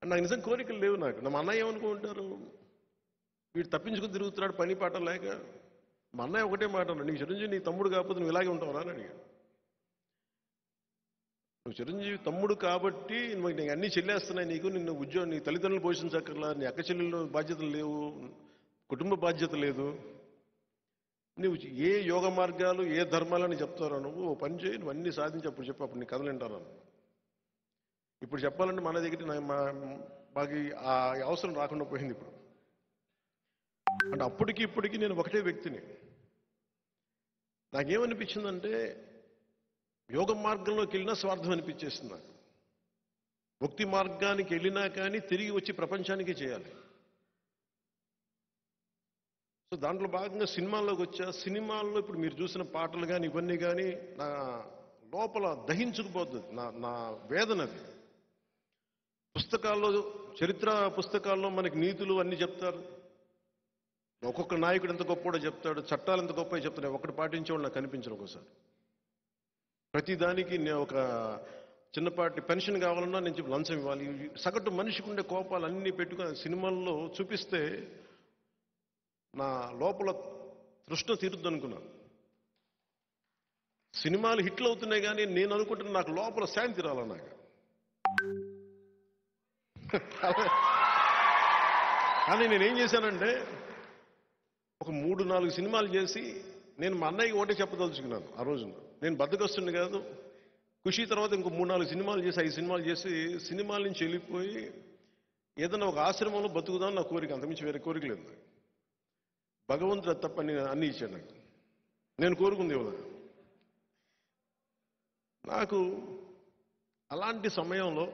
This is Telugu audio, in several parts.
నాకు నిజం కోరికలు లేవు. నాకు మా అన్నయ్య ఏమనుకుంటారు, వీడు తప్పించుకుని తిరుగుతున్నాడు పని పాట లేక. మా అన్నయ్య ఒకటే మాట అన్నాడు, నీకు చిరంజీవి నీ తమ్ముడు కాకపోతే నువ్వు ఇలాగే ఉంటావురా అని అడిగాడు. నువ్వు చిరంజీవి తమ్ముడు కాబట్టి నీకు అన్నీ చెల్లేస్తున్నాయి, నీకు నిన్ను ఉద్యోగం, నీ తల్లిదండ్రులు పోషించక్కర్లా, నీ అక్క చెల్లెళ్ళు బాధ్యతలు లేవు, కుటుంబ బాధ్యత లేదు, నువ్వు ఏ యోగ మార్గాలు ఏ ధర్మాలని చెప్తారో నువ్వు ఓ పని చేయి, నువ్వు అన్నీ సాధించి అప్పుడు చెప్పు, అప్పుడు నీ కథలు వింటాను. ఇప్పుడు చెప్పాలంటే మన దగ్గర మాకు ఆ అవసరం రాకుండా పోయింది ఇప్పుడు. అంటే అప్పటికి ఇప్పటికీ నేను ఒకటే వ్యక్తిని. నాకేమనిపించిందంటే యోగ మార్గంలోకి వెళ్ళినా స్వార్థం అనిపించేస్తుంది నాకు. భక్తి మార్గానికి వెళ్ళినా కానీ తిరిగి వచ్చి ప్రపంచానికి చేయాలి. సో దాంట్లో భాగంగా సినిమాల్లోకి వచ్చా. సినిమాల్లో ఇప్పుడు మీరు చూసిన పాటలు కానీ ఇవన్నీ కానీ నా లోపల దహించుకుపోతుంది, నా వేదనది. పుస్తకాల్లో, చరిత్ర పుస్తకాల్లో మనకి నీతులు అన్నీ చెప్తారు, ఒక్కొక్క నాయకుడు ఎంత గొప్ప చెప్తాడు, చట్టాలు ఎంత గొప్ప చెప్తాడు, ఒకటి పాటించేవాడు నాకు కనిపించరు. ఒకసారి ప్రతిదానికి నేను ఒక చిన్నపాటి పెన్షన్ కావాలన్నా నేను లంచం ఇవ్వాలి. సగటు మనిషికి ఉండే కోపాలు అన్నీ పెట్టుకుని సినిమాల్లో చూపిస్తే నా లోపల తృష్ణ తీరుద్దు అనుకున్నాను. సినిమాలు హిట్లు అవుతున్నాయి కానీ నేను అనుకుంటున్నా నాకు లోపల శాంతి రాల. నాకు కానీ నేనేం చేశానంటే ఒక 3-4 సినిమాలు చేసి నేను మా అన్నయ్యకి ఒకటే చెప్పదలుచుకున్నాను. ఆ రోజున నేను బద్దకొస్తుండే కాదు, ఖుషి తర్వాత ఇంకో 3-4 సినిమాలు చేసి 5 సినిమాలు చేసి సినిమాల నుంచి వెళ్ళిపోయి ఏదైనా ఒక ఆశ్రమంలో బతుకుదాం నా కోరిక, అంతమించి వేరే కోరిక లేదు నాకు. భగవంతుడు తప్ప అన్ని ఇచ్చాడు నాకు, నేను కోరుకుంది ఇవ్వదు. నాకు అలాంటి సమయంలో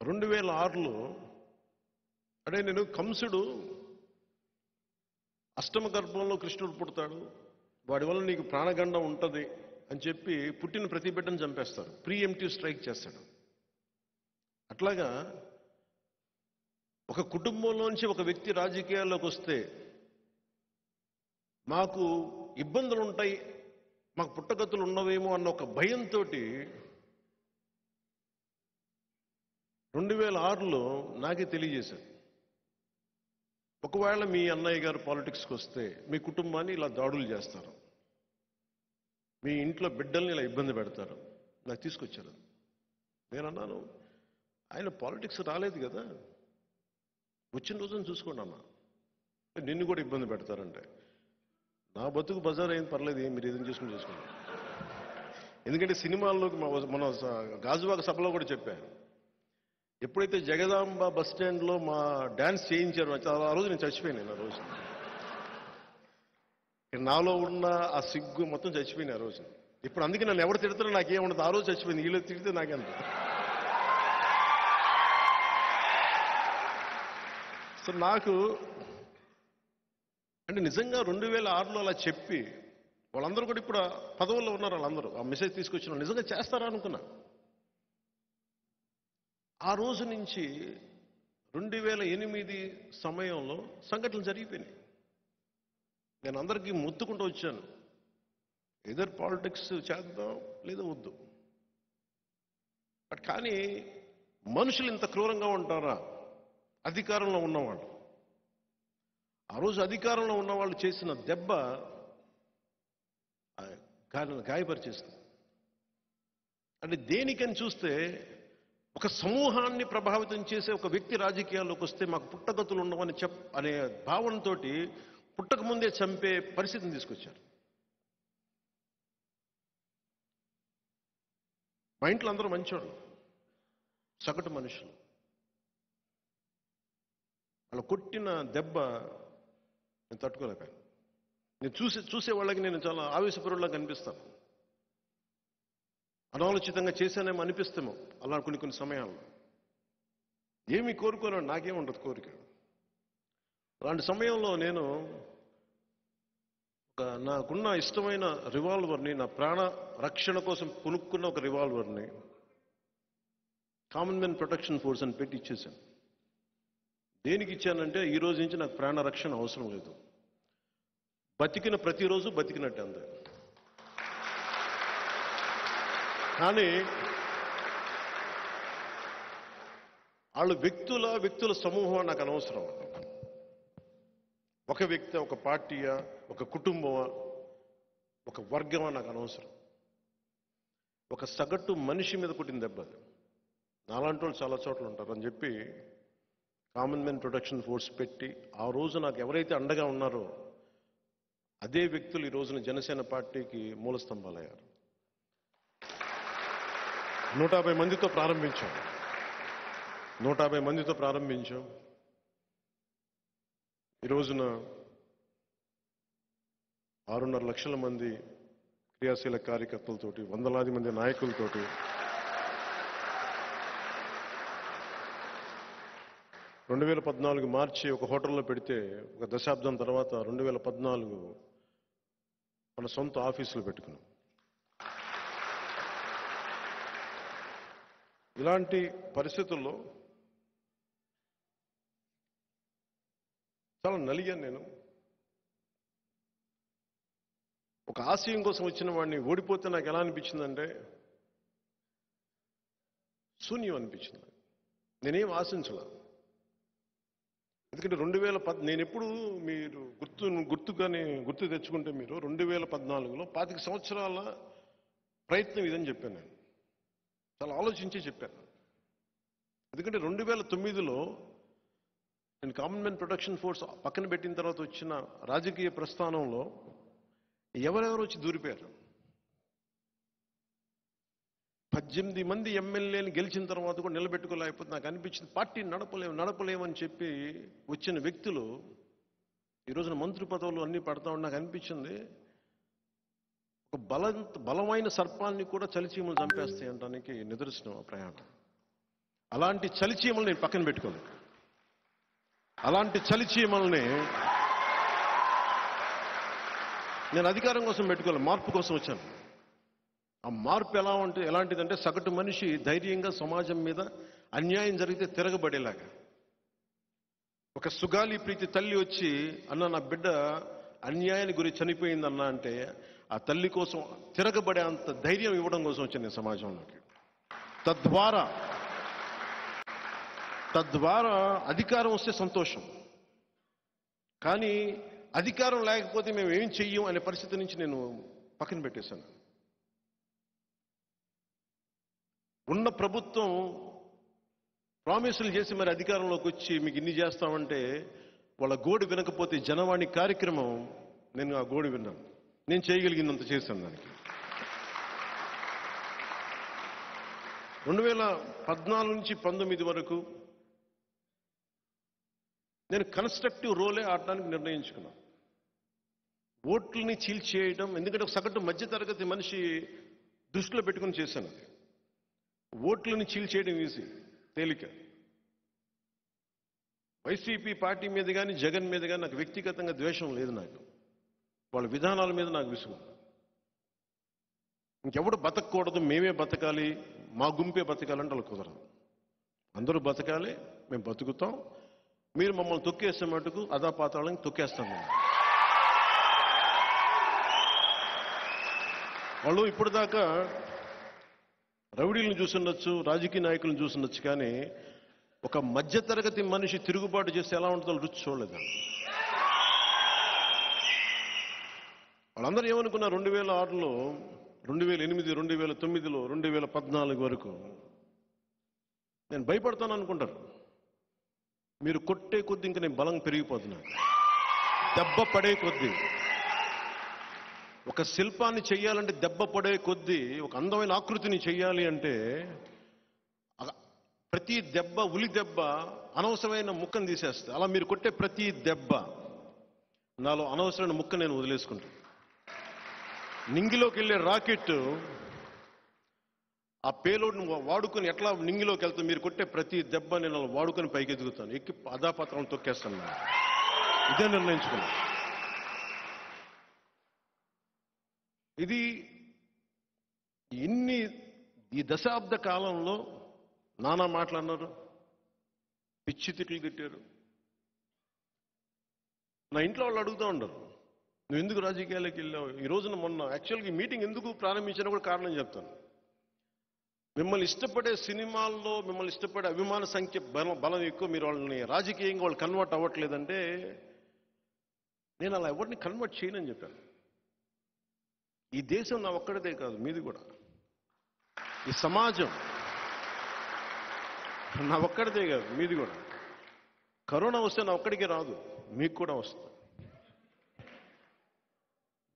2006లో అంటే నేను కంసుడు అష్టమ గర్భంలో కృష్ణుడు పుడతాడు, వాడి వల్ల నీకు ప్రాణగండం ఉంటుంది అని చెప్పి పుట్టిన ప్రతి బిడ్డను చంపేస్తారు, ప్రీఎంప్టివ్ స్ట్రైక్ చేస్తాడు. అట్లాగా ఒక కుటుంబంలోంచి ఒక వ్యక్తి రాజకీయాల్లోకి వస్తే మాకు ఇబ్బందులు ఉంటాయి, మాకు పుట్టగతులు ఉన్నవేమో అన్న ఒక భయంతో 2006లో నాకే తెలియజేశారు, ఒకవేళ మీ అన్నయ్య గారు పాలిటిక్స్కి వస్తే మీ కుటుంబాన్ని ఇలా దాడులు చేస్తారు, మీ ఇంట్లో బిడ్డల్ని ఇలా ఇబ్బంది పెడతారు. నాకు తీసుకొచ్చారు. నేను అన్నాను, ఆయన పాలిటిక్స్ రాలేదు కదా, వచ్చిన రోజున చూసుకోండి అన్న, నిన్ను కూడా ఇబ్బంది పెడతారంటే నా బతుకు బజార్ అయింది, పర్లేదు, మీరు ఏదైనా చేసుకుని చేసుకోండి. ఎందుకంటే సినిమాల్లోకి మన గాజువాక సభలో కూడా చెప్పాను, ఎప్పుడైతే జగదాంబ బస్ స్టాండ్లో మా డ్యాన్స్ చేయించారు ఆ రోజు నేను చచ్చిపోయాను. ఆ రోజు నాలో ఉన్న ఆ సిగ్గు మొత్తం చచ్చిపోయింది ఆ రోజు. ఇప్పుడు అందుకే నన్ను ఎవరు తిడతారో నాకేముండదు, ఆ రోజు చచ్చిపోయింది. వీళ్ళు తిడితే నాకెంత. సో నాకు అంటే నిజంగా 2006లో అలా చెప్పి వాళ్ళందరూ కూడా ఇప్పుడు పదవుల్లో ఉన్నారు, వాళ్ళందరూ ఆ మెసేజ్ తీసుకొచ్చిన నిజంగా చేస్తారా అనుకున్నా. ఆ రోజు నుంచి 2008 సమయంలో సంఘటనలు జరిగిపోయినాయి. నేను అందరికీ మొత్తుకుంటూ వచ్చాను, ఎదర్ పాలిటిక్స్ చేద్దాం లేదా వద్దు. బట్ కానీ మనుషులు ఇంత క్రూరంగా ఉంటారా? అధికారంలో ఉన్నవాళ్ళు, ఆ రోజు అధికారంలో ఉన్నవాళ్ళు చేసిన దెబ్బ గాయపరిచేస్తుంది. అంటే దేనికని చూస్తే ఒక సమూహాన్ని ప్రభావితం చేసే ఒక వ్యక్తి రాజకీయాల్లోకి వస్తే మాకు పుట్టగతులు ఉండవని అనే భావనతో పుట్టక ముందే చంపే పరిస్థితిని తీసుకొచ్చారు. మా ఇంట్లో అందరూ మంచోళ్ళు, సగటు మనుషులు. వాళ్ళు కొట్టిన దెబ్బ నేను తట్టుకోలేకపోయాను. నేను చూసే వాళ్ళకి నేను చాలా ఆవేశపరులా కనిపిస్తాను, అనాలోచితంగా చేశానేమో అనిపిస్తామో అలా కొన్ని సమయాల్లో. ఏమీ కోరుకోలేను, నాకేముండదు కోరిక. అలాంటి సమయంలో నేను నాకున్న ఇష్టమైన రివాల్వర్ని, నా ప్రాణ రక్షణ కోసం కొనుక్కున్న ఒక రివాల్వర్ని కామన్మెన్ ప్రొటెక్షన్ ఫోర్స్ అని పెట్టి ఇచ్చేశాను. దేనికి ఇచ్చానంటే ఈ రోజు నుంచి నాకు ప్రాణ రక్షణ అవసరం లేదు, బతికిన ప్రతిరోజు బతికినట్టే అంతే. కానీ వాళ్ళు వ్యక్తుల సమూహం నాకు అనవసరం. ఒక వ్యక్తి, ఒక పార్టీయా, ఒక కుటుంబమా, ఒక వర్గమా నాకు అనవసరం. ఒక సగటు మనిషి మీద కొట్టిన దెబ్బ అది. నాలాంటి వాళ్ళు చాలా చోట్ల ఉంటారు అని చెప్పి కామన్ మ్యాన్ ప్రొటెక్షన్ ఫోర్స్ పెట్టి ఆ రోజు నాకు ఎవరైతే అండగా ఉన్నారో అదే వ్యక్తులు ఈ రోజున జనసేన పార్టీకి మూల స్తంభాలయ్యారు. 150 మందితో ప్రారంభించాం. 150 మందితో ప్రారంభించాం. ఈ రోజున 6.5 లక్షల మంది క్రియాశీల కార్యకర్తలతోటి, వందలాది మంది నాయకులతోటి 2014 మార్చి ఒక హోటల్లో పెడితే ఒక దశాబ్దం తర్వాత 2014 మన సొంత ఆఫీసులు పెట్టుకున్నాం. ఇలాంటి పరిస్థితుల్లో చాలా నలిగాను నేను. ఒక ఆశయం కోసం వచ్చిన వాడిని ఓడిపోతే నాకు ఎలా అనిపించిందంటే శూన్యం అనిపించింది. నేనేం ఆశించలా. ఎందుకంటే 2010 నేను ఎప్పుడు మీరు గుర్తు తెచ్చుకుంటే మీరు 2014లో 25 సంవత్సరాల ప్రయత్నం ఇదని చెప్పాను. నేను చాలా ఆలోచించి చెప్పాను. ఎందుకంటే 2009లో నేను కామన్ మ్యాన్ ప్రొటెక్షన్ ఫోర్స్ పక్కన పెట్టిన తర్వాత వచ్చిన రాజకీయ ప్రస్థానంలో ఎవరెవరు వచ్చి దూరిపోయారు. 18 మంది ఎమ్మెల్యేని గెలిచిన తర్వాత కూడా నిలబెట్టుకోలేకపోతే నాకు అనిపించింది పార్టీ నడపలేమని చెప్పి వచ్చిన వ్యక్తులు ఈ రోజున మంత్రి పదవులు అన్ని పడతా ఉండి నాకు అనిపించింది ఒక బలమైన సర్పాన్ని కూడా చలిచీమలు చంపేస్తాయి అనడానికి నిదర్శనం ఆ ప్రయాణం. అలాంటి చలిచీమలు నేను పక్కన పెట్టుకోలేదు. అలాంటి చలిచీమల్ని నేను అధికారం కోసం పెట్టుకోలేదు, మార్పు కోసం వచ్చాను. ఆ మార్పు ఎలాంటిదంటే సగటు మనిషి ధైర్యంగా సమాజం మీద అన్యాయం జరిగితే తిరగబడేలాగా. ఒక సుగాలి ప్రీతి తల్లి వచ్చి అన్న నా బిడ్డ అన్యాయానికి గురి చనిపోయిందన్న అంటే ఆ తల్లి కోసం తిరగబడే అంత ధైర్యం ఇవ్వడం కోసం వచ్చాను నేను సమాజంలోకి. తద్వారా అధికారం వస్తే సంతోషం, కానీ అధికారం లేకపోతే మేము ఏం చెయ్యం అనే పరిస్థితి నుంచి నేను పక్కన పెట్టేశాను. ఉన్న ప్రభుత్వం ప్రామిసులు చేసి మరి అధికారంలోకి వచ్చి మీకు ఇన్ని చేస్తామంటే వాళ్ళ గోడు వినకపోతే జనవాణి కార్యక్రమం నేను ఆ గోడు విన్నాను. నేను చేయగలిగినంత చేశాను దానికి. 2014 నుంచి 19 వరకు నేను కన్స్ట్రక్టివ్ రోలే ఆడడానికి నిర్ణయించుకున్నాను. ఓట్లని చీల్చేయడం, ఎందుకంటే ఒక సగటు మధ్యతరగతి మనిషి దృష్టిలో పెట్టుకుని చేశాను. ఓట్లని చీల్చేయడం ఈజీ, తేలిక. వైసీపీ పార్టీ మీద కానీ జగన్ మీద కానీ నాకు వ్యక్తిగతంగా ద్వేషం లేదు. నాకు వాళ్ళ విధానాల మీద నాకు విసుగు. ఇంకెవడు బతకూడదు, మేమే బతకాలి, మా గుంపే బతకాలంటే వాళ్ళు కుదరదు. అందరూ బతకాలి, మేము బతుకుతాం, మీరు మమ్మల్ని తొక్కేసే మటుకు అధాపాతాళం తొక్కేస్తాం. వాళ్ళు ఇప్పుడు దాకా రౌడీలను చూసుండొచ్చు, రాజకీయ నాయకులను చూసుండొచ్చు, కానీ ఒక మధ్యతరగతి మనిషి తిరుగుబాటు చేస్తే ఎలా ఉంటుందో రుచి చూడలేదు. వాళ్ళందరూ ఏమనుకున్నారు 2006లో, 2008, 2009లో, 2014 వరకు నేను భయపడతాను అనుకుంటారు. మీరు కొట్టే కొద్దీ ఇంకా నేను బలం పెరిగిపోతున్నాను, దెబ్బ పడే కొద్దీ. ఒక శిల్పాన్ని చెయ్యాలంటే దెబ్బ పడే కొద్దీ, ఒక అందమైన ఆకృతిని చెయ్యాలి అంటే ప్రతి దెబ్బ, ఉలి దెబ్బ అనవసరమైన ముక్కను తీసేస్తా. అలా మీరు కొట్టే ప్రతి దెబ్బ నాలో అనవసరమైన ముక్క నేను వదిలేసుకుంటాను. నింగిలోకి వెళ్ళే రాకెట్ ఆ పేలోడ్ను వాడుకొని ఎట్లా నింగిలోకి వెళ్తాను, మీరు కొట్టే ప్రతి దెబ్బ నేను వాడుకొని పైకి ఎదుగుతాను, ఎక్కి అధాపత్రం తొక్కేస్తాను. ఇదే నిర్ణయించుకున్నాను. ఇది ఈ దశాబ్ద కాలంలో నానా మాట్లాడినారు, పిచ్చి తిట్లు తిట్టారు. నా ఇంట్లో వాళ్ళు అడుగుతూ ఉండరు, నువ్వు ఎందుకు రాజకీయాలకు వెళ్ళావు? ఈ రోజున మొన్న యాక్చువల్గా ఈ మీటింగ్ ఎందుకు ప్రారంభించినా కూడా కారణం చెప్తాను. మిమ్మల్ని ఇష్టపడే సినిమాల్లో మిమ్మల్ని ఇష్టపడే అభిమాన సంఖ్య బలం ఎక్కువ. మీరు వాళ్ళని రాజకీయంగా వాళ్ళు కన్వర్ట్ అవ్వట్లేదంటే నేను అలా ఎవరిని కన్వర్ట్ చేయనని చెప్పాను. ఈ దేశం నా ఒక్కడిదే కాదు, మీది కూడా. ఈ సమాజం నా ఒక్కడిదే కాదు, మీది కూడా. కరోనా వస్తే నా ఒక్కడికే రాదు, మీకు కూడా వస్తుంది.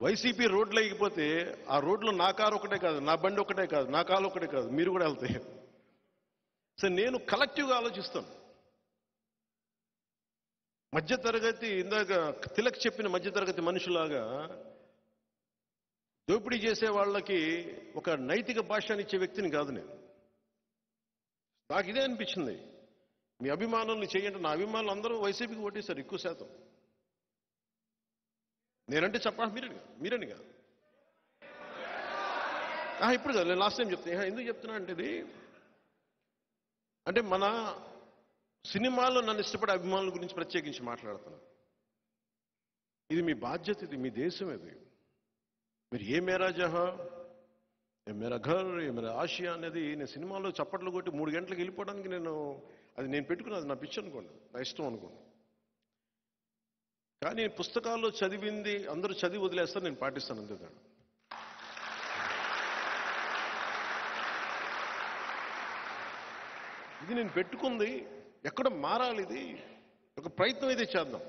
వైసీపీ రోడ్లు అయిపోతే ఆ రోడ్లో నా కారు ఒకటే కాదు, నా బండి ఒకటే కాదు, నా కాలు ఒకటే కాదు, మీరు కూడా వెళ్తాయి. సో నేను కలెక్టివ్గా ఆలోచిస్తాను. మధ్యతరగతి, ఇందాక తిలక్ చెప్పిన మధ్యతరగతి మనుషులాగా దోపిడీ చేసే వాళ్ళకి ఒక నైతిక భాషని ఇచ్చే వ్యక్తిని కాదు నేను. నాకు ఇదే అనిపించింది. మీ అభిమానుల్ని చేయండి. నా అభిమానులు అందరూ వైసీపీకి ఓటేశారు ఎక్కువ శాతం. నేనంటే చెప్పాలి, మీరని కాదు. ఇప్పుడు కాదు, నేను లాస్ట్ టైం చెప్తాను. ఎందుకు చెప్తున్నా అంటే ఇది అంటే మన సినిమాల్లో నన్ను ఇష్టపడే అభిమానుల గురించి ప్రత్యేకించి మాట్లాడుతున్నాను. ఇది మీ బాధ్యత, ఇది మీ దేశం. ఇది మీరు ఏ మేరా జహా, ఏ మేరా ఘర్, ఏ మేరా ఆసియా అనేది నేను సినిమాలో చప్పట్లు కొట్టి 3 గంటలకు వెళ్ళిపోవడానికి అది నేను పెట్టుకున్నది నా పిచ్చి అనుకోండి, నా ఇష్టం అనుకోండి. కానీ పుస్తకాల్లో చదివింది అందరూ చదివి వదిలేస్తారు, నేను పాటిస్తాను అంతే తేడా. ఇది నేను పెట్టుకుంది ఎక్కడ మారాలి, ఇది ఒక ప్రయత్నం అయితే చేద్దాం.